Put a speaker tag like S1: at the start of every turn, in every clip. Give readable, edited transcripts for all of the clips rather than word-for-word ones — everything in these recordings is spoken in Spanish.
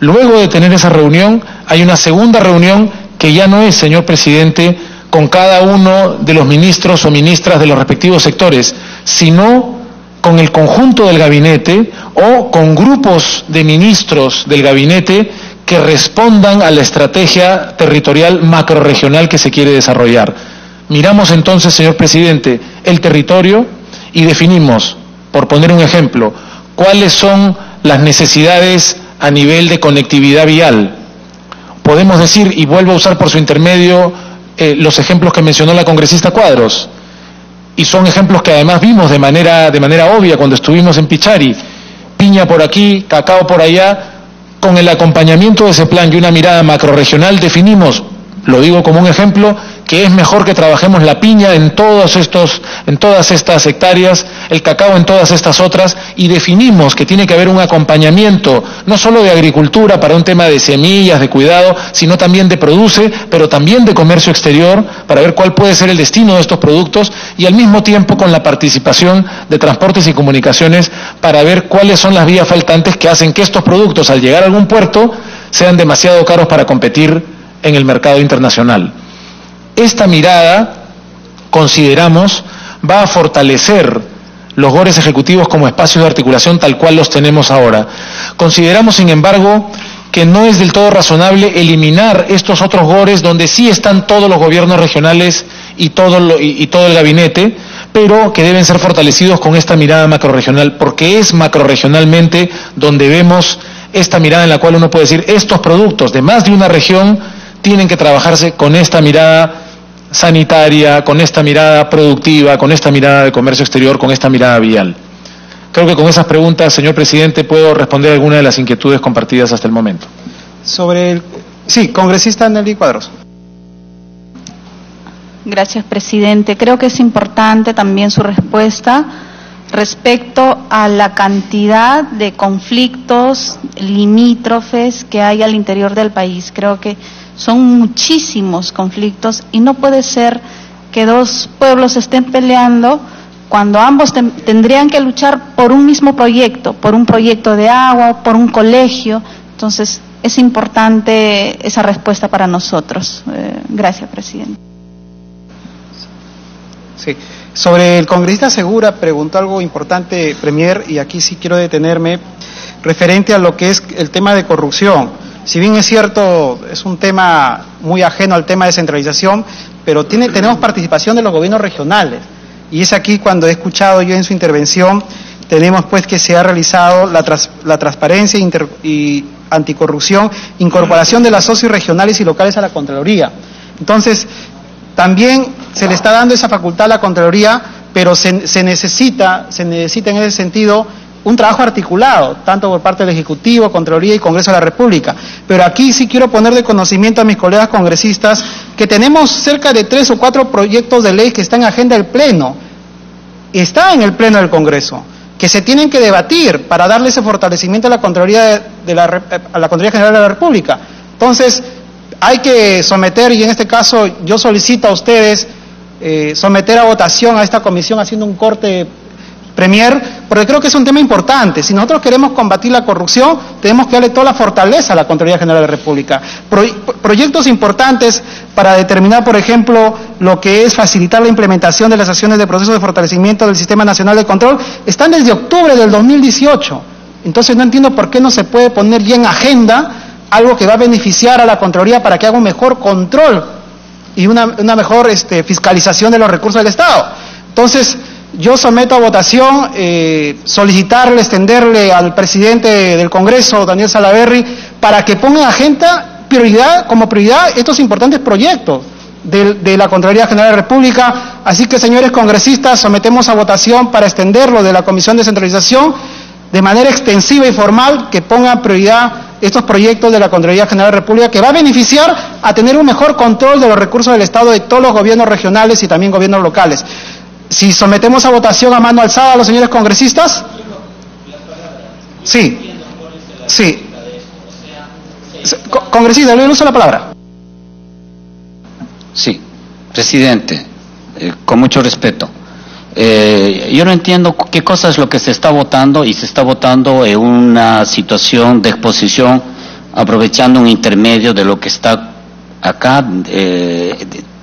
S1: Luego de tener esa reunión, hay una segunda reunión que ya no es, señor presidente, con cada uno de los ministros o ministras de los respectivos sectores, sino con el conjunto del gabinete o con grupos de ministros del gabinete que respondan a la estrategia territorial macrorregional que se quiere desarrollar. Miramos entonces, señor presidente, el territorio y definimos, por poner un ejemplo, cuáles son las necesidades a nivel de conectividad vial. Podemos decir, y vuelvo a usar por su intermedio los ejemplos que mencionó la congresista Cuadros, y son ejemplos que además vimos de manera obvia cuando estuvimos en Pichari: piña por aquí, cacao por allá. Con el acompañamiento de ese plan y una mirada macrorregional definimos, lo digo como un ejemplo, que es mejor que trabajemos la piña en todas estas hectáreas, el cacao en todas estas otras, y definimos que tiene que haber un acompañamiento, no solo de agricultura para un tema de semillas, de cuidado, sino también de produce, pero también de comercio exterior, para ver cuál puede ser el destino de estos productos, y al mismo tiempo con la participación de transportes y comunicaciones, para ver cuáles son las vías faltantes que hacen que estos productos, al llegar a algún puerto, sean demasiado caros para competir en el mercado internacional. Esta mirada, consideramos, va a fortalecer los GORES ejecutivos como espacios de articulación tal cual los tenemos ahora. Consideramos, sin embargo, que no es del todo razonable eliminar estos otros GORES donde sí están todos los gobiernos regionales y todo el gabinete, pero que deben ser fortalecidos con esta mirada macrorregional, porque es macrorregionalmente donde vemos esta mirada en la cual uno puede decir, estos productos de más de una región tienen que trabajarse con esta mirada sanitaria, con esta mirada productiva, con esta mirada de comercio exterior, con esta mirada vial. Creo que con esas preguntas, señor presidente, puedo responder algunas de las inquietudes compartidas hasta el momento.
S2: Sí, congresista Nelly Cuadros.
S3: Gracias, presidente. Creo que es importante también su respuesta respecto a la cantidad de conflictos limítrofes que hay al interior del país. Creo que son muchísimos conflictos y no puede ser que dos pueblos estén peleando cuando ambos tendrían que luchar por un mismo proyecto, por un proyecto de agua, por un colegio. Entonces, es importante esa respuesta para nosotros. Gracias, presidente.
S2: Sí. Sobre el congresista Segura, preguntó algo importante, Premier, y aquí sí quiero detenerme, referente a lo que es el tema de corrupción. Si bien es cierto, es un tema muy ajeno al tema de descentralización, pero tenemos participación de los gobiernos regionales. Y es aquí cuando he escuchado yo en su intervención, tenemos pues que se ha realizado la transparencia y anticorrupción, incorporación de las socios regionales y locales a la Contraloría. Entonces, también se le está dando esa facultad a la Contraloría, pero se necesita en ese sentido un trabajo articulado, tanto por parte del Ejecutivo, Contraloría y Congreso de la República. Pero aquí sí quiero poner de conocimiento a mis colegas congresistas que tenemos cerca de 3 o 4 proyectos de ley que están en agenda del Pleno, está en el Pleno del Congreso, que se tienen que debatir para darle ese fortalecimiento a la Contraloría a la Contraloría General de la República. Entonces, hay que someter, y en este caso yo solicito a ustedes someter a votación a esta comisión haciendo un corte, Premier, porque creo que es un tema importante. Si nosotros queremos combatir la corrupción, tenemos que darle toda la fortaleza a la Contraloría General de la República. Proyectos importantes para determinar, por ejemplo, lo que es facilitar la implementación de las acciones de proceso de fortalecimiento del Sistema Nacional de Control, están desde octubre del 2018. Entonces no entiendo por qué no se puede poner ya en agenda algo que va a beneficiar a la Contraloría para que haga un mejor control y una mejor fiscalización de los recursos del Estado. Entonces, yo someto a votación, solicitarle, extenderle al presidente del Congreso, Daniel Salaverry, para que ponga en agenda como prioridad estos importantes proyectos de la Contraloría General de la República. Así que, señores congresistas, sometemos a votación para extenderlo de la Comisión de Descentralización de manera extensiva y formal, que ponga prioridad estos proyectos de la Contraloría General de la República, que va a beneficiar a tener un mejor control de los recursos del Estado de todos los gobiernos regionales y también gobiernos locales. Si sometemos a votación a mano alzada a los señores congresistas. Sí. Sí. Congresista, le uso la palabra.
S4: Sí, presidente, con mucho respeto. Yo no entiendo qué cosa es lo que se está votando, y se está votando en una situación de exposición aprovechando un intermedio de lo que está acá,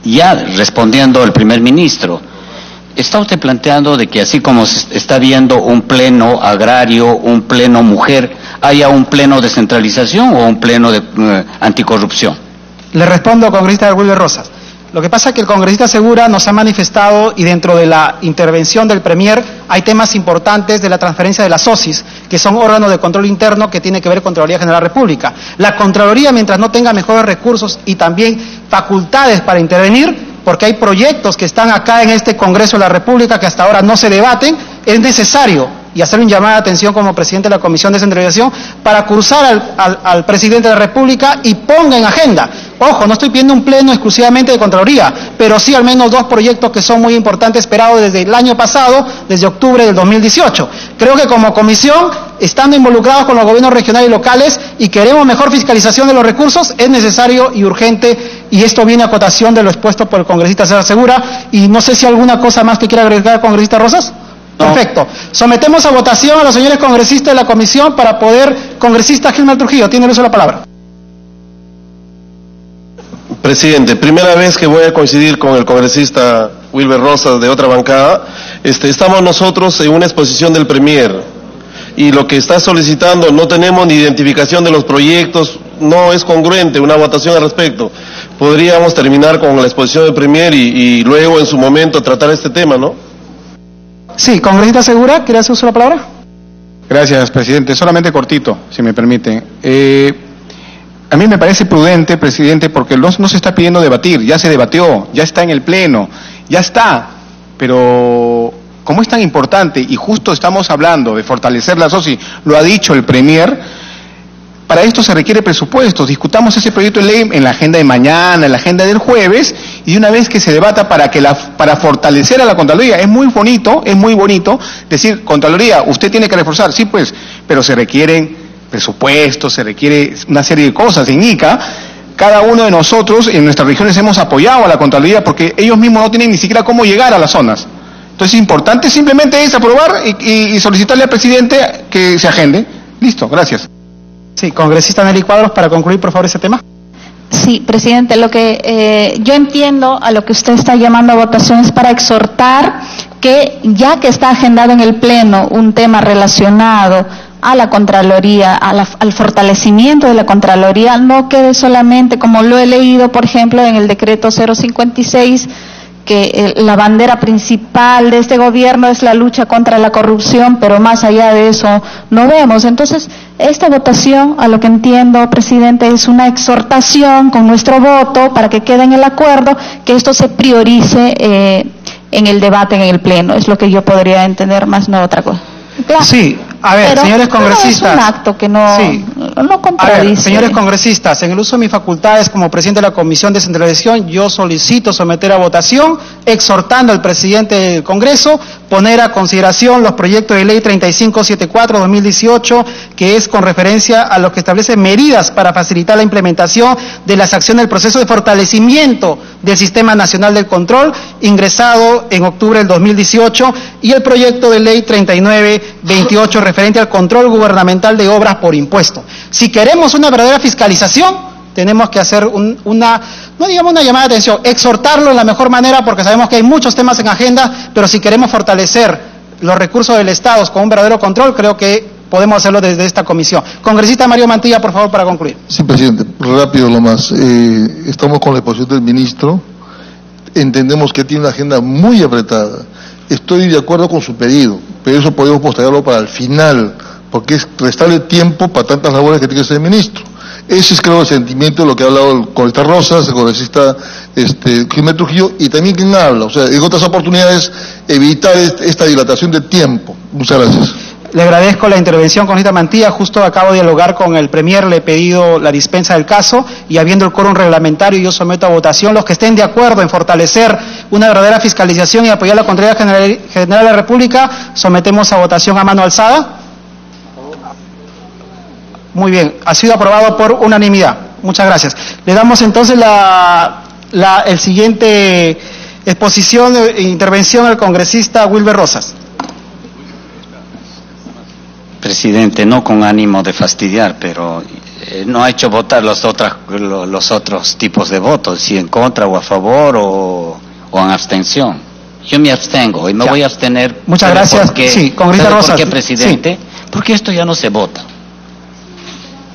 S4: ya respondiendo el primer ministro. ¿Está usted planteando de que así como se está viendo un pleno agrario, un pleno mujer, haya un pleno de descentralización o un pleno de anticorrupción?
S2: Le respondo al congresista Wilber Rosas. Lo que pasa es que el congresista Segura nos ha manifestado, y dentro de la intervención del Premier hay temas importantes de la transferencia de las SOSIs, que son órganos de control interno que tiene que ver con Contraloría General de la República. La Contraloría, mientras no tenga mejores recursos y también facultades para intervenir, porque hay proyectos que están acá en este Congreso de la República que hasta ahora no se debaten, es necesario, y hacer un llamado de atención como presidente de la Comisión de Descentralización, para cursar al presidente de la República y ponga en agenda. Ojo, no estoy pidiendo un pleno exclusivamente de Contraloría, pero sí al menos 2 proyectos que son muy importantes, esperados desde el año pasado, desde octubre del 2018. Creo que como comisión, estando involucrados con los gobiernos regionales y locales y queremos mejor fiscalización de los recursos, es necesario y urgente, y esto viene a cotación de lo expuesto por el congresista César Segura. Y no sé si alguna cosa más que quiera agregar el congresista Rosas. No. Perfecto. Sometemos a votación a los señores congresistas de la comisión para poder... Congresista Gilmar Trujillo, tiene el uso de la palabra.
S5: Presidente, primera vez que voy a coincidir con el congresista Wilber Rosas de otra bancada. Estamos nosotros en una exposición del Premier y lo que está solicitando, no tenemos ni identificación de los proyectos, no es congruente una votación al respecto. Podríamos terminar con la exposición del Premier y luego en su momento tratar este tema, ¿no?
S2: Sí, congresista Segura, ¿quiere hacer uso de la palabra?
S6: Gracias, presidente. Solamente cortito, si me permite. A mí me parece prudente, presidente, porque no se está pidiendo debatir, ya se debatió, ya está en el pleno, ya está, pero como es tan importante y justo estamos hablando de fortalecer la SOSI, lo ha dicho el Premier, para esto se requiere presupuestos. Discutamos ese proyecto de ley en la agenda de mañana, en la agenda del jueves, y una vez que se debata para fortalecer a la Contraloría. Es muy bonito decir, Contraloría, usted tiene que reforzar, sí pues, pero se requieren presupuestos, se requiere una serie de cosas. En Ica, cada uno de nosotros en nuestras regiones hemos apoyado a la Contraloría porque ellos mismos no tienen ni siquiera cómo llegar a las zonas. Entonces, importante simplemente es aprobar y solicitarle al presidente que se agende. Listo, gracias.
S2: Sí, congresista Nelly Cuadros, para concluir, por favor, ese tema.
S3: Sí, presidente, lo que yo entiendo a lo que usted está llamando a votación es para exhortar que, ya que está agendado en el Pleno un tema relacionado a la Contraloría, al fortalecimiento de la Contraloría, no quede solamente, como lo he leído, por ejemplo, en el decreto 056, que la bandera principal de este gobierno es la lucha contra la corrupción, pero más allá de eso no vemos. Entonces, esta votación, a lo que entiendo, presidente, es una exhortación con nuestro voto para que quede en el acuerdo que esto se priorice en el debate en el Pleno. Es lo que yo podría entender, más no otra cosa. Claro.
S2: Sí, a ver, pero, señores congresistas.
S3: Es un acto que no contradice.
S2: A ver, señores congresistas, en el uso de mis facultades como presidente de la Comisión de Descentralización, yo solicito someter a votación, exhortando al presidente del Congreso, poner a consideración los proyectos de ley 3574-2018, que es con referencia a lo que establece medidas para facilitar la implementación de las acciones del proceso de fortalecimiento del Sistema Nacional del Control, ingresado en octubre del 2018, y el proyecto de ley 3928, referente al control gubernamental de obras por impuesto. Si queremos una verdadera fiscalización, tenemos que hacer no digamos una llamada de atención, exhortarlo de la mejor manera, porque sabemos que hay muchos temas en agenda, pero si queremos fortalecer los recursos del Estado con un verdadero control, creo que podemos hacerlo desde esta comisión. Congresista Mario Mantilla, por favor, para concluir.
S7: Sí, presidente, rápido lo más. Estamos con la exposición del ministro, entendemos que tiene una agenda muy apretada. Estoy de acuerdo con su pedido, pero eso podemos postergarlo para el final, porque es restarle tiempo para tantas labores que tiene que hacer el ministro. Ese es, creo, el sentimiento de lo que ha hablado el congresista Rosas, el congresista Gilmar Trujillo, y también quien habla. O sea, en otras oportunidades, evitar esta dilatación de tiempo. Muchas gracias.
S2: Le agradezco la intervención, congresista Mantilla. Justo acabo de dialogar con el Premier, le he pedido la dispensa del caso, y habiendo el quórum reglamentario, yo someto a votación. Los que estén de acuerdo en fortalecer una verdadera fiscalización y apoyar la Contraloría General de la República, sometemos a votación a mano alzada. Muy bien, ha sido aprobado por unanimidad. Muchas gracias. Le damos entonces el siguiente exposición e intervención al congresista Wilber Rosas.
S4: Presidente, no con ánimo de fastidiar, pero no ha hecho votar los otros tipos de votos, si en contra o a favor o en abstención. Yo me abstengo y me voy a abstener.
S2: Muchas gracias. Sí, congresista Rosas.
S4: ¿Por qué, presidente? Sí. Porque esto ya no se vota.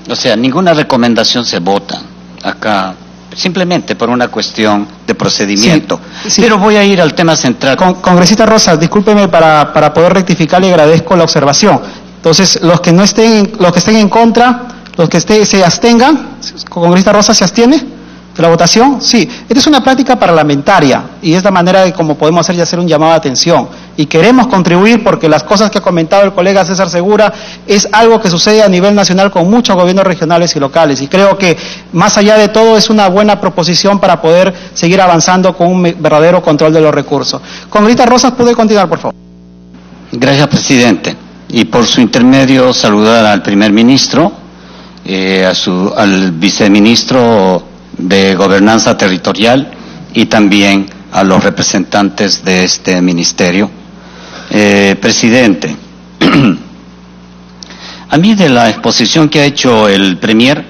S4: O sea, ninguna recomendación se vota acá, simplemente por una cuestión de procedimiento. Sí. Pero voy a ir al tema central.
S2: Congresista Rosas, discúlpeme para poder rectificar, le agradezco la observación. Entonces, los que estén en contra, los que se abstengan, congresista Rosas, ¿se abstiene de la votación? Sí. Esta es una práctica parlamentaria y es la manera de cómo podemos hacer y hacer un llamado de atención. Y queremos contribuir porque las cosas que ha comentado el colega César Segura es algo que sucede a nivel nacional con muchos gobiernos regionales y locales. Y creo que, más allá de todo, es una buena proposición para poder seguir avanzando con un verdadero control de los recursos. Congresista Rosas, ¿puede continuar, por favor?
S4: Gracias, presidente. Y por su intermedio, saludar al primer ministro, al viceministro de Gobernanza Territorial y también a los representantes de este ministerio. Presidente, a mí de la exposición que ha hecho el Premier,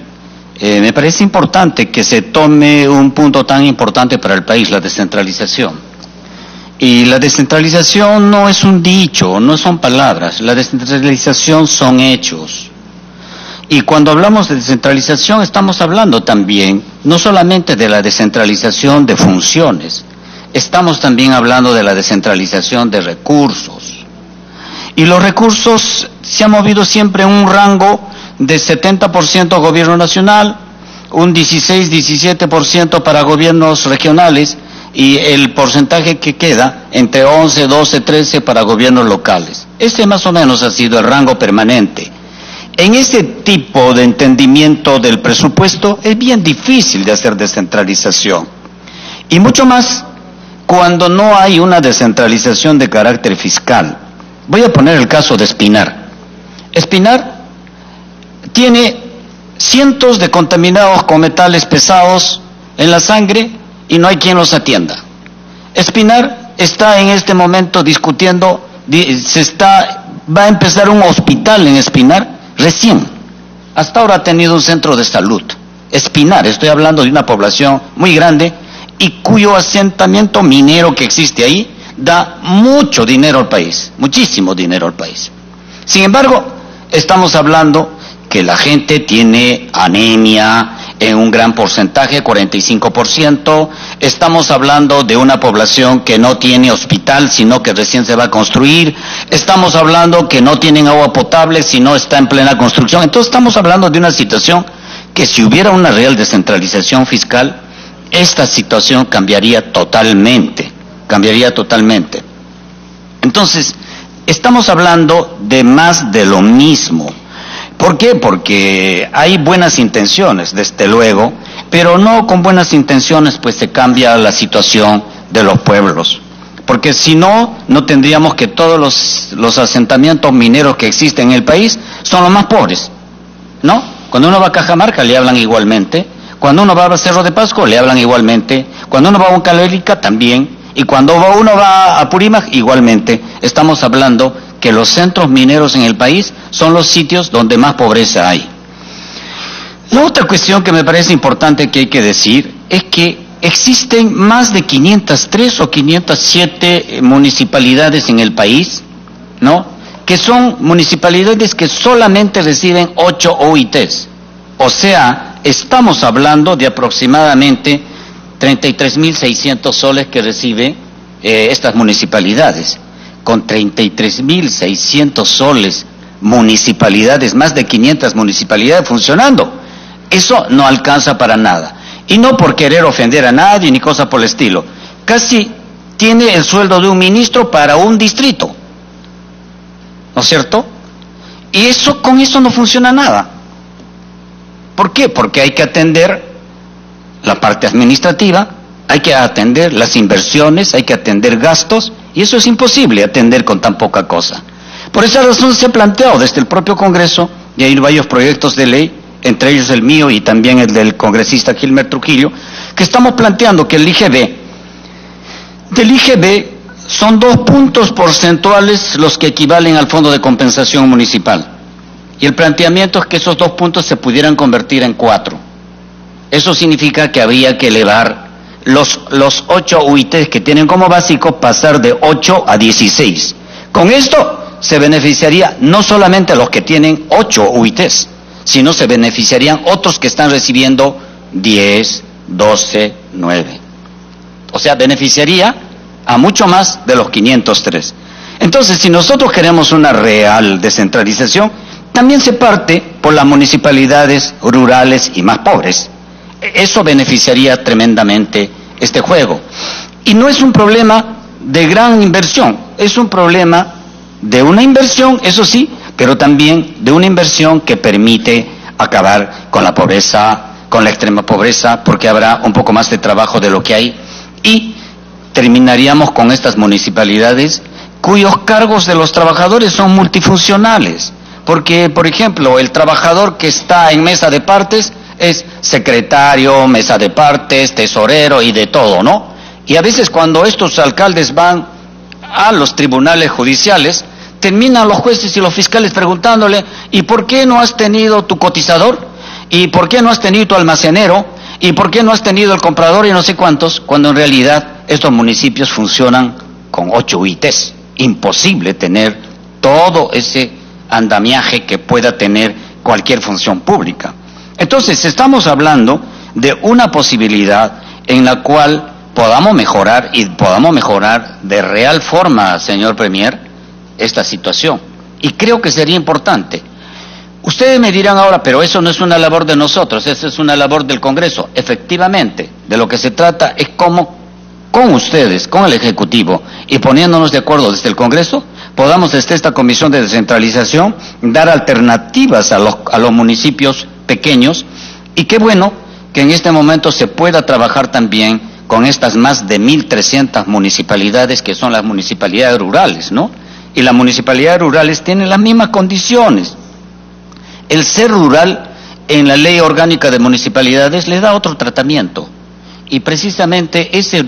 S4: me parece importante que se tome un punto tan importante para el país, la descentralización. Y la descentralización no es un dicho, no son palabras, la descentralización son hechos. Y cuando hablamos de descentralización estamos hablando también, no solamente de la descentralización de funciones, estamos también hablando de la descentralización de recursos. Y los recursos se han movido siempre en un rango de 70% gobierno nacional, un 16-17% para gobiernos regionales y el porcentaje que queda entre 11, 12, 13 para gobiernos locales. Este más o menos ha sido el rango permanente. En ese tipo de entendimiento del presupuesto es bien difícil de hacer descentralización. Y mucho más cuando no hay una descentralización de carácter fiscal. Voy a poner el caso de Espinar. Espinar tiene cientos de contaminados con metales pesados en la sangre y no hay quien los atienda. Espinar está en este momento discutiendo, va a empezar un hospital en Espinar recién. Hasta ahora ha tenido un centro de salud. Espinar, estoy hablando de una población muy grande y cuyo asentamiento minero que existe ahí da mucho dinero al país, muchísimo dinero al país. Sin embargo, estamos hablando que la gente tiene anemia en un gran porcentaje, 45%. Estamos hablando de una población que no tiene hospital, sino que recién se va a construir. Estamos hablando que no tienen agua potable, sino está en plena construcción. Entonces estamos hablando de una situación que si hubiera una real descentralización fiscal, esta situación cambiaría totalmente. Entonces, estamos hablando de más de lo mismo. ¿Por qué? Porque hay buenas intenciones, desde luego, pero no con buenas intenciones pues se cambia la situación de los pueblos. Porque si no, no tendríamos que todos los asentamientos mineros que existen en el país son los más pobres, ¿no? Cuando uno va a Cajamarca le hablan igualmente, cuando uno va a Cerro de Pasco le hablan igualmente, cuando uno va a Huancavelica también, y cuando uno va a Apurímac igualmente. Estamos hablando que los centros mineros en el país son los sitios donde más pobreza hay. La otra cuestión que me parece importante que hay que decir es que existen más de 503 o 507 municipalidades en el país, ¿no? Que son municipalidades que solamente reciben 8 OITs. O sea, estamos hablando de aproximadamente 33.600 soles que reciben estas municipalidades. Con 33.600 soles, municipalidades, más de 500 municipalidades funcionando, eso no alcanza para nada. Y no por querer ofender a nadie ni cosa por el estilo. Casi tiene el sueldo de un ministro para un distrito, ¿no es cierto? Y con eso no funciona nada. ¿Por qué? Porque hay que atender la parte administrativa, hay que atender las inversiones, hay que atender gastos, y eso es imposible atender con tan poca cosa. Por esa razón se ha planteado desde el propio Congreso, y hay varios proyectos de ley, entre ellos el mío y también el del congresista Gilmer Trujillo, que estamos planteando que el IGB son 2 puntos porcentuales los que equivalen al Fondo de Compensación Municipal. Y el planteamiento es que esos 2 puntos se pudieran convertir en 4. Eso significa que habría que elevar los 8 UITs que tienen como básico, pasar de 8 a 16. Con esto se beneficiaría no solamente a los que tienen 8 UITs, sino se beneficiarían otros que están recibiendo 10, 12, 9. O sea, beneficiaría a mucho más de los 503. Entonces, si nosotros queremos una real descentralización, también se parte por las municipalidades rurales y más pobres. Eso beneficiaría tremendamente este juego. Y no es un problema de gran inversión, es un problema de una inversión, eso sí, pero también de una inversión que permite acabar con la pobreza, con la extrema pobreza, porque habrá un poco más de trabajo de lo que hay, y terminaríamos con estas municipalidades cuyos cargos de los trabajadores son multifuncionales, porque, por ejemplo, el trabajador que está en mesa de partes es secretario, mesa de partes, tesorero y de todo, ¿no? Y a veces cuando estos alcaldes van a los tribunales judiciales, terminan los jueces y los fiscales preguntándole: ¿y por qué no has tenido tu cotizador? ¿Y por qué no has tenido tu almacenero? ¿Y por qué no has tenido el comprador y no sé cuántos? Cuando en realidad estos municipios funcionan con 8 UITs. Imposible tener todo ese andamiaje que pueda tener cualquier función pública. Entonces, estamos hablando de una posibilidad en la cual podamos mejorar, y podamos mejorar de real forma, señor Premier, esta situación. Y creo que sería importante. Ustedes me dirán ahora: pero eso no es una labor de nosotros, eso es una labor del Congreso. Efectivamente, de lo que se trata es cómo, con ustedes, con el Ejecutivo, y poniéndonos de acuerdo desde el Congreso, podamos desde esta Comisión de Descentralización dar alternativas a los municipios pequeños. Y qué bueno que en este momento se pueda trabajar también con estas más de 1.300 municipalidades que son las municipalidades rurales, ¿no? Y las municipalidades rurales tienen las mismas condiciones. El ser rural en la Ley Orgánica de Municipalidades le da otro tratamiento. Y precisamente ese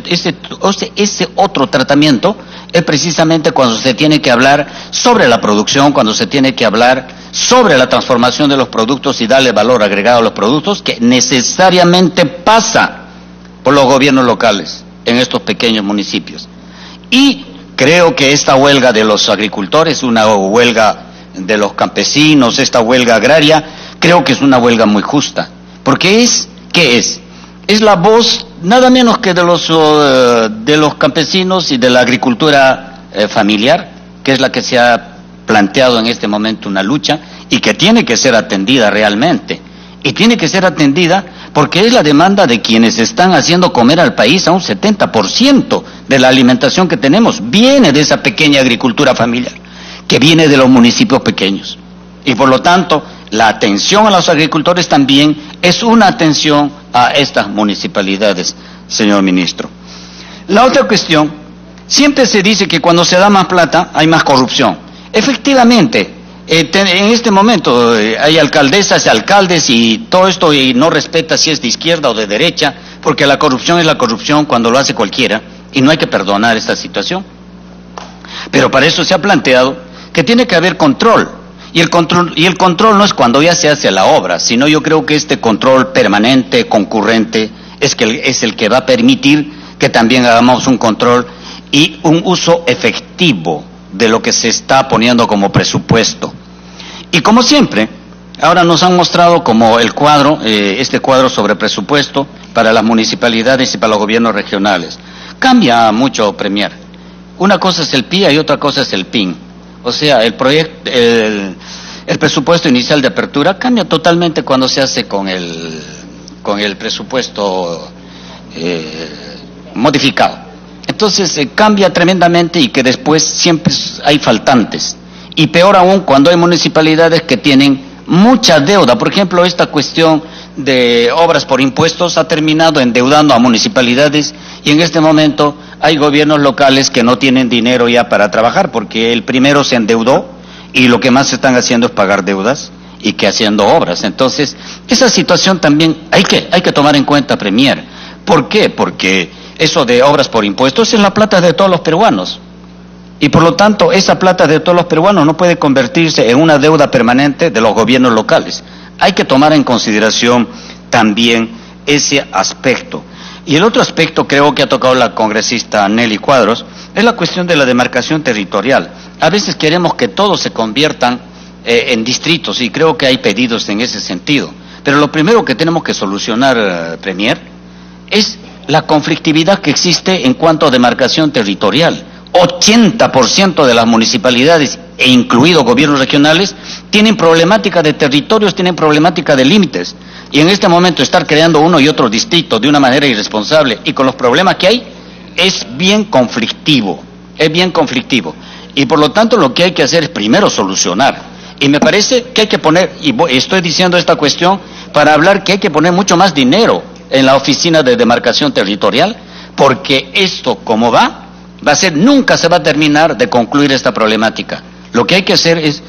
S4: otro tratamiento es precisamente cuando se tiene que hablar sobre la producción, cuando se tiene que hablar sobre la transformación de los productos y darle valor agregado a los productos, que necesariamente pasa por los gobiernos locales en estos pequeños municipios. Y creo que esta huelga de los agricultores, una huelga de los campesinos, esta huelga agraria, creo que es una huelga muy justa, porque ¿qué es? Es la voz nada menos que de los campesinos y de la agricultura familiar, que es la que se ha planteado en este momento una lucha y que tiene que ser atendida realmente. Y tiene que ser atendida porque es la demanda de quienes están haciendo comer al país. A un 70% de la alimentación que tenemos viene de esa pequeña agricultura familiar, que viene de los municipios pequeños. Y por lo tanto, la atención a los agricultores también es una atención a estas municipalidades, señor ministro. La otra cuestión, siempre se dice que cuando se da más plata hay más corrupción. Efectivamente, en este momento hay alcaldesas, alcaldes y todo esto, y no respeta si es de izquierda o de derecha, porque la corrupción es la corrupción cuando lo hace cualquiera, y no hay que perdonar esta situación. Pero para eso se ha planteado que tiene que haber control. Y el control no es cuando ya se hace la obra, sino yo creo que este control permanente, concurrente, es el que va a permitir que también hagamos un control y un uso efectivo de lo que se está poniendo como presupuesto. Y como siempre, ahora nos han mostrado como el cuadro, este cuadro sobre presupuesto para las municipalidades y para los gobiernos regionales. Cambia mucho, Premier. Una cosa es el PIA y otra cosa es el PIN. O sea, el presupuesto inicial de apertura cambia totalmente cuando se hace con el presupuesto modificado. Entonces cambia tremendamente y que después siempre hay faltantes. Y peor aún cuando hay municipalidades que tienen mucha deuda. Por ejemplo, esta cuestión de obras por impuestos ha terminado endeudando a municipalidades, y en este momento hay gobiernos locales que no tienen dinero ya para trabajar porque el primero se endeudó y lo que más están haciendo es pagar deudas y que haciendo obras. Entonces, esa situación también hay que tomar en cuenta, Premier. ¿Por qué? Porque eso de obras por impuestos es la plata de todos los peruanos. Y por lo tanto, esa plata de todos los peruanos no puede convertirse en una deuda permanente de los gobiernos locales. Hay que tomar en consideración también ese aspecto. Y el otro aspecto, creo que ha tocado la congresista Nelly Cuadros, es la cuestión de la demarcación territorial. A veces queremos que todos se conviertan en distritos, y creo que hay pedidos en ese sentido. Pero lo primero que tenemos que solucionar, Premier, es la conflictividad que existe en cuanto a demarcación territorial. 80% de las municipalidades, e incluidos gobiernos regionales, tienen problemática de territorios, tienen problemática de límites. Y en este momento estar creando uno y otro distrito de una manera irresponsable y con los problemas que hay, es bien conflictivo, Y por lo tanto lo que hay que hacer es primero solucionar. Y me parece que hay que poner, y estoy diciendo esta cuestión para hablar que hay que poner mucho más dinero en la oficina de demarcación territorial, porque esto como va a ser, nunca se va a terminar de concluir esta problemática. Lo que hay que hacer es,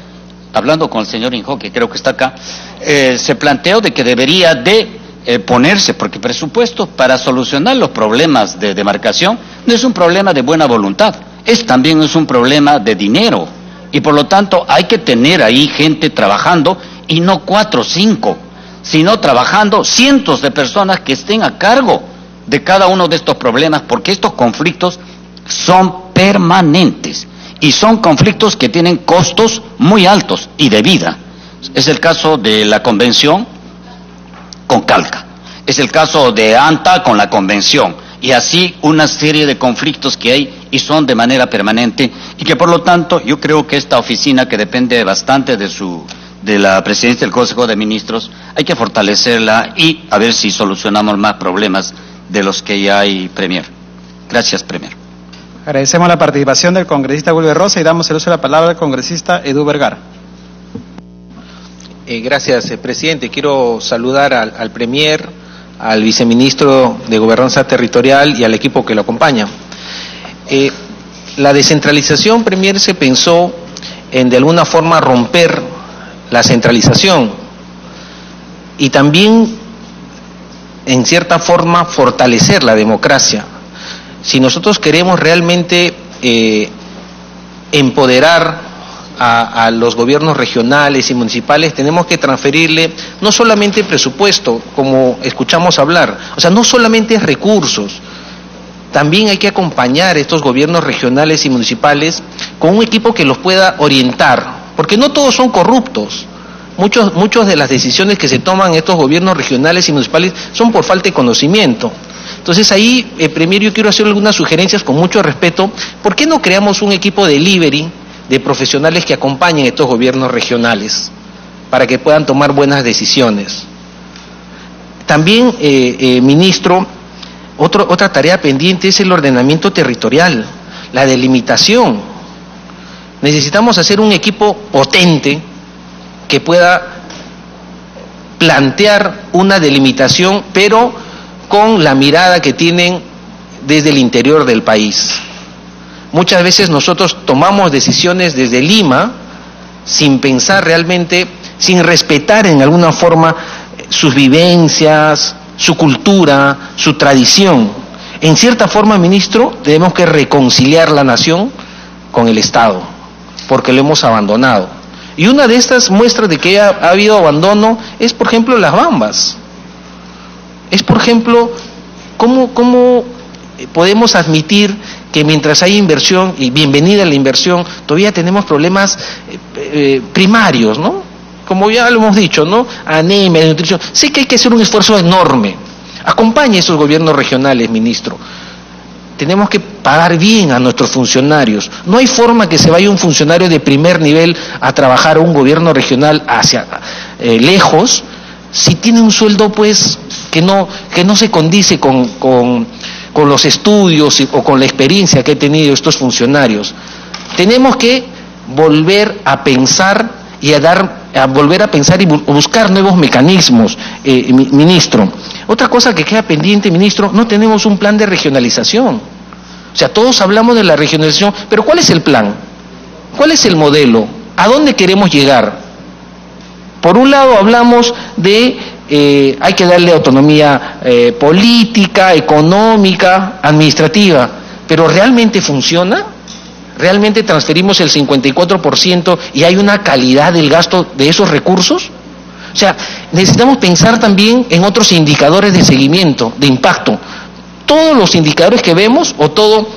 S4: hablando con el señor Injo, que creo que está acá, se planteó de que debería de ponerse, porque presupuesto para solucionar los problemas de demarcación no es un problema de buena voluntad, también es un problema de dinero, y por lo tanto hay que tener ahí gente trabajando, y no 4 o 5, sino trabajando cientos de personas que estén a cargo de cada uno de estos problemas, porque estos conflictos son permanentes y son conflictos que tienen costos muy altos y de vida. Es el caso de la convención con Calca, es el caso de ANTA con la convención, y así una serie de conflictos que hay y son de manera permanente, y que por lo tanto yo creo que esta oficina, que depende bastante de la presidencia del Consejo de Ministros, hay que fortalecerla y a ver si solucionamos más problemas de los que ya hay, Premier. Gracias, Premier.
S2: Agradecemos la participación del congresista Wilber Rosa y damos el uso de la palabra al congresista Edu Vergara.
S8: Gracias, presidente. Quiero saludar al Premier, al viceministro de Gobernanza Territorial y al equipo que lo acompaña. La descentralización, Premier, se pensó en de alguna forma romper la centralización y también en cierta forma fortalecer la democracia. Si nosotros queremos realmente empoderar a los gobiernos regionales y municipales, tenemos que transferirle no solamente presupuesto, como escuchamos hablar, o sea, no solamente recursos, también hay que acompañar a estos gobiernos regionales y municipales con un equipo que los pueda orientar, porque no todos son corruptos. Muchos de las decisiones que se toman en estos gobiernos regionales y municipales son por falta de conocimiento. Entonces ahí, Premier, yo quiero hacer algunas sugerencias con mucho respeto. ¿Por qué no creamos un equipo de delivery de profesionales que acompañen a estos gobiernos regionales para que puedan tomar buenas decisiones? También, ministro, otra tarea pendiente es el ordenamiento territorial, la delimitación. Necesitamos hacer un equipo potente que pueda plantear una delimitación, pero con la mirada que tienen desde el interior del país. Muchas veces nosotros tomamos decisiones desde Lima sin pensar realmente, sin respetar en alguna forma sus vivencias, su cultura, su tradición. En cierta forma, ministro, tenemos que reconciliar la nación con el Estado, porque lo hemos abandonado. Y una de estas muestras de que ha habido abandono es, por ejemplo, las Bambas. Es, por ejemplo, cómo podemos admitir que mientras hay inversión, y bienvenida la inversión, todavía tenemos problemas primarios, ¿no? Como ya lo hemos dicho, ¿no? Anemia, nutrición. Sé que hay que hacer un esfuerzo enorme. Acompañe a esos gobiernos regionales, ministro. Tenemos que pagar bien a nuestros funcionarios. No hay forma que se vaya un funcionario de primer nivel a trabajar a un gobierno regional hacia lejos, si tiene un sueldo pues que no se condice con los estudios o con la experiencia que han tenido estos funcionarios. Tenemos que volver a pensar y buscar nuevos mecanismos, ministro. Otra cosa que queda pendiente, ministro, no tenemos un plan de regionalización. O sea, todos hablamos de la regionalización, pero ¿cuál es el plan? ¿Cuál es el modelo? ¿A dónde queremos llegar? Por un lado hablamos de hay que darle autonomía política, económica, administrativa, pero ¿realmente funciona? ¿Realmente transferimos el 54% y hay una calidad del gasto de esos recursos? O sea, necesitamos pensar también en otros indicadores de seguimiento, de impacto. Todos los indicadores que vemos, o todo,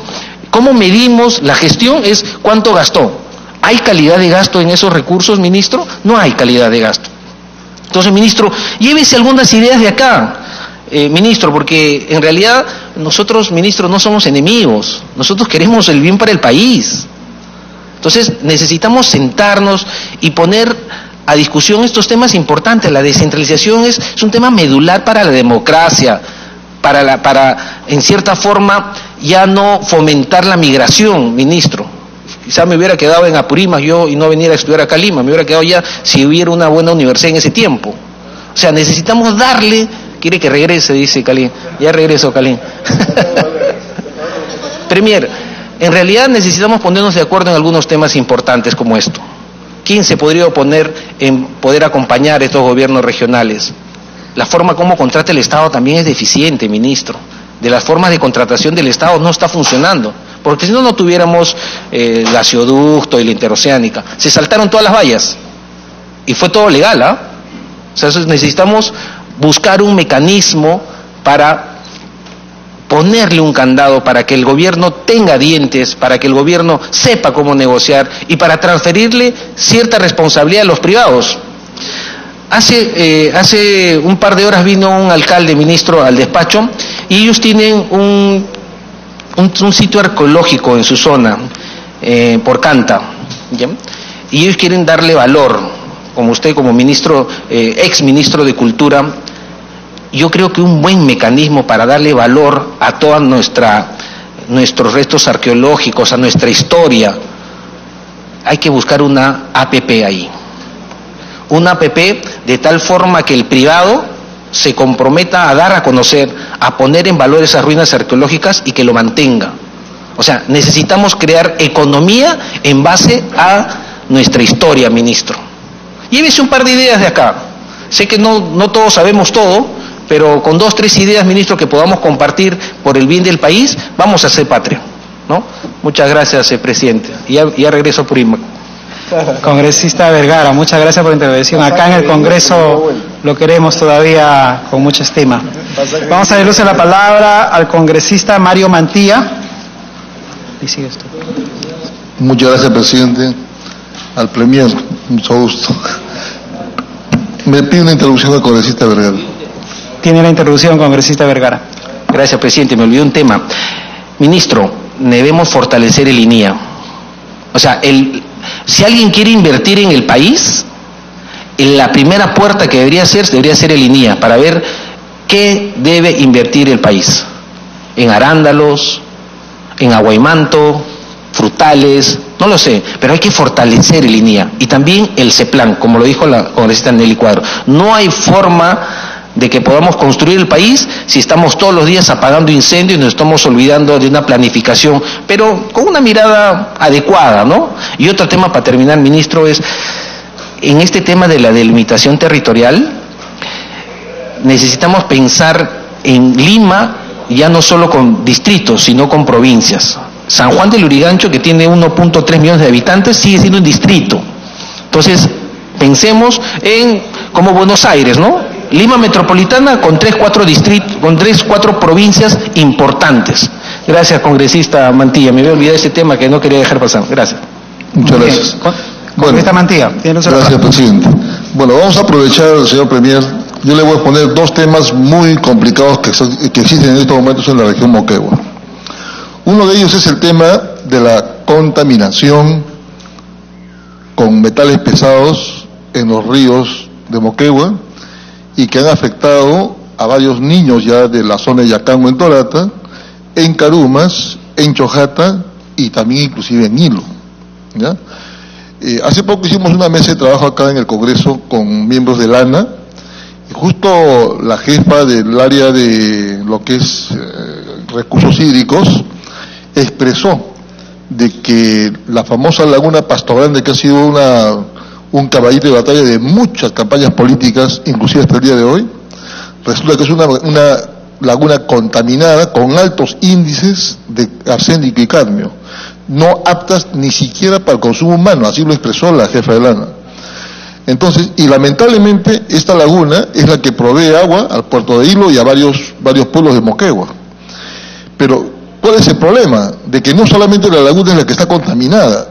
S8: cómo medimos la gestión, es cuánto gastó. ¿Hay calidad de gasto en esos recursos, ministro? No hay calidad de gasto. Entonces, ministro, llévese algunas ideas de acá, ministro, porque en realidad nosotros, ministro, no somos enemigos. Nosotros queremos el bien para el país. Entonces, necesitamos sentarnos y poner a discusión estos temas importantes. La descentralización es un tema medular para la democracia, para en cierta forma ya no fomentar la migración, ministro. Quizá me hubiera quedado en Apurímac yo y no venir a estudiar acá a Lima, me hubiera quedado ya si hubiera una buena universidad en ese tiempo. O sea, necesitamos darle, quiere que regrese, dice Calín, ya regreso Calín. Premier, en realidad necesitamos ponernos de acuerdo en algunos temas importantes como esto. ¿Quién se podría oponer en poder acompañar estos gobiernos regionales? La forma como contrata el Estado también es deficiente, ministro. De las formas de contratación del Estado no está funcionando. Porque si no, no tuviéramos el gasoducto y la interoceánica. Se saltaron todas las vallas. Y fue todo legal, ¿ah? O sea, necesitamos buscar un mecanismo para ponerle un candado, para que el gobierno tenga dientes, para que el gobierno sepa cómo negociar y para transferirle cierta responsabilidad a los privados. Hace un par de horas vino un alcalde, ministro, al despacho, y ellos tienen un sitio arqueológico en su zona, por Canta, ¿ya? Y ellos quieren darle valor, como usted como ministro, ex ministro de Cultura. Yo creo que un buen mecanismo para darle valor a toda nuestros restos arqueológicos, a nuestra historia, hay que buscar una APP ahí. Una APP de tal forma que el privado se comprometa a dar a conocer, a poner en valor esas ruinas arqueológicas y que lo mantenga. O sea, necesitamos crear economía en base a nuestra historia, ministro. Llévese un par de ideas de acá. Sé que no todos sabemos todo, pero con 2, 3 ideas, ministro, que podamos compartir por el bien del país, vamos a hacer patria, ¿no? Muchas gracias, presidente. Ya regreso por Imac.
S2: Congresista Vergara, muchas gracias por la intervención. Acá en el Congreso lo queremos todavía con mucha estima. Vamos a darle la palabra al congresista Mario Mantilla. Y sigues tú.
S7: Muchas gracias, presidente. Al Premier, mucho gusto. Me pide una interrupción al congresista Vergara.
S2: Tiene la interrupción, congresista Vergara.
S8: Gracias, presidente. Me olvidé un tema. Ministro, debemos fortalecer el INIA. O sea, si alguien quiere invertir en el país, la primera puerta que debería ser el INIA, para ver qué debe invertir el país. En arándalos, en aguaymanto, frutales, no lo sé, pero hay que fortalecer el INIA. Y también el CEPLAN, como lo dijo la congresista Nelly Cuadro. No hay forma de que podamos construir el país si estamos todos los días apagando incendios y nos estamos olvidando de una planificación, pero con una mirada adecuada, ¿no? Y otro tema para terminar, ministro, es en este tema de la delimitación territorial, necesitamos pensar en Lima ya no solo con distritos, sino con provincias. San Juan del Lurigancho, que tiene 1.3 millones de habitantes, sigue siendo un distrito. Entonces, pensemos en como Buenos Aires, ¿no? Lima metropolitana con 3-4 distritos, con 3-4 provincias importantes. Gracias, congresista Mantilla. Me voy a olvidar ese tema que no quería dejar pasar. Gracias.
S7: Muchas gracias.
S2: Congresista Mantilla.
S7: Gracias, presidente. Bueno, vamos a aprovechar, señor Premier. Yo le voy a poner 2 temas muy complicados que existen en estos momentos en la región Moquegua. Uno de ellos es el tema de la contaminación con metales pesados en los ríos de Moquegua, y que han afectado a varios niños ya de la zona de Yacango en Torata, en Carumas, en Chojata y también inclusive en Hilo, ¿ya? Hace poco hicimos una mesa de trabajo acá en el Congreso con miembros del ANA, y justo la jefa del área de lo que es recursos hídricos expresó de que la famosa laguna Pasto Grande, que ha sido un caballito de batalla de muchas campañas políticas, inclusive hasta el día de hoy, resulta que es una laguna contaminada con altos índices de arsénico y cadmio. no aptas ni siquiera para el consumo humano, así lo expresó la jefa del ANA. Entonces, y lamentablemente esta laguna es la que provee agua al puerto de Hilo y a varios pueblos de Moquegua. Pero, ¿cuál es el problema? De que no solamente la laguna es la que está contaminada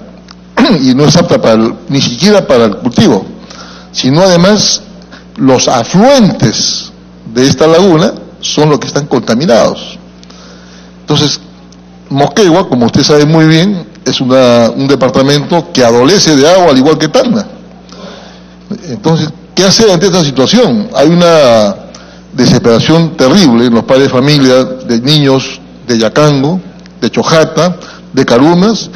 S7: y no es apta ni siquiera para el cultivo, sino además los afluentes de esta laguna son los que están contaminados. Entonces, Moquegua, como usted sabe muy bien, es un departamento que adolece de agua al igual que Tacna. Entonces, ¿qué hacer ante esta situación? Hay una desesperación terrible en los padres de familia, de niños de Yacango, de Chojata, de Carumas,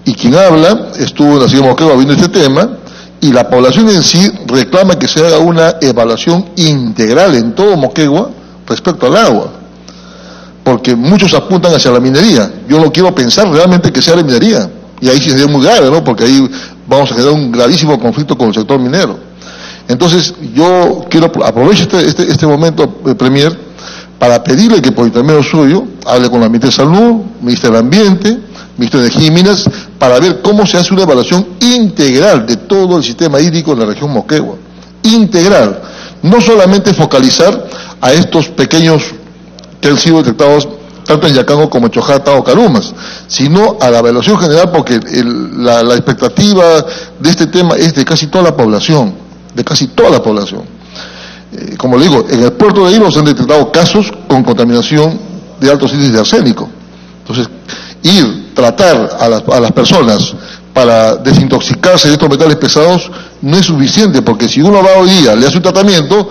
S7: y quien habla estuvo en la ciudad de Moquegua viendo este tema, y la población en sí reclama que se haga una evaluación integral en todo Moquegua respecto al agua, porque muchos apuntan hacia la minería. Yo no quiero pensar realmente que sea la minería, y ahí sí sería muy grave, ¿no? Porque ahí vamos a generar un gravísimo conflicto con el sector minero. Entonces, yo quiero aprovechar este momento, Premier, para pedirle que por intermedio suyo hable con la ministra de Salud, ministra del Ambiente, ministro de Energía y Minas, para ver cómo se hace una evaluación integral de todo el sistema hídrico en la región Moquegua. Integral. No solamente focalizar a estos pequeños que han sido detectados tanto en Yacango como en Chojata o Carumas, sino a la evaluación general, porque la expectativa de este tema es de casi toda la población, como le digo, en el puerto de Hilo se han detectado casos con contaminación de altos índices de arsénico. Entonces, tratar a las personas para desintoxicarse de estos metales pesados no es suficiente, porque si uno va hoy día, le hace un tratamiento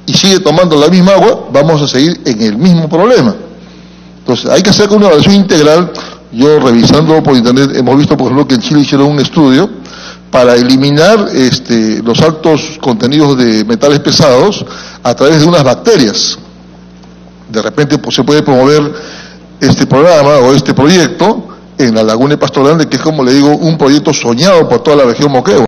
S7: y sigue tomando la misma agua, vamos a seguir en el mismo problema. Entonces, hay que hacer una evaluación integral. Yo, revisando por internet, hemos visto, por ejemplo, que en Chile hicieron un estudio para eliminar los altos contenidos de metales pesados a través de unas bacterias. De repente, pues, se puede promover este programa o este proyecto en la Laguna de Pasto Grande, que es, como le digo, un proyecto soñado por toda la región Moquegua.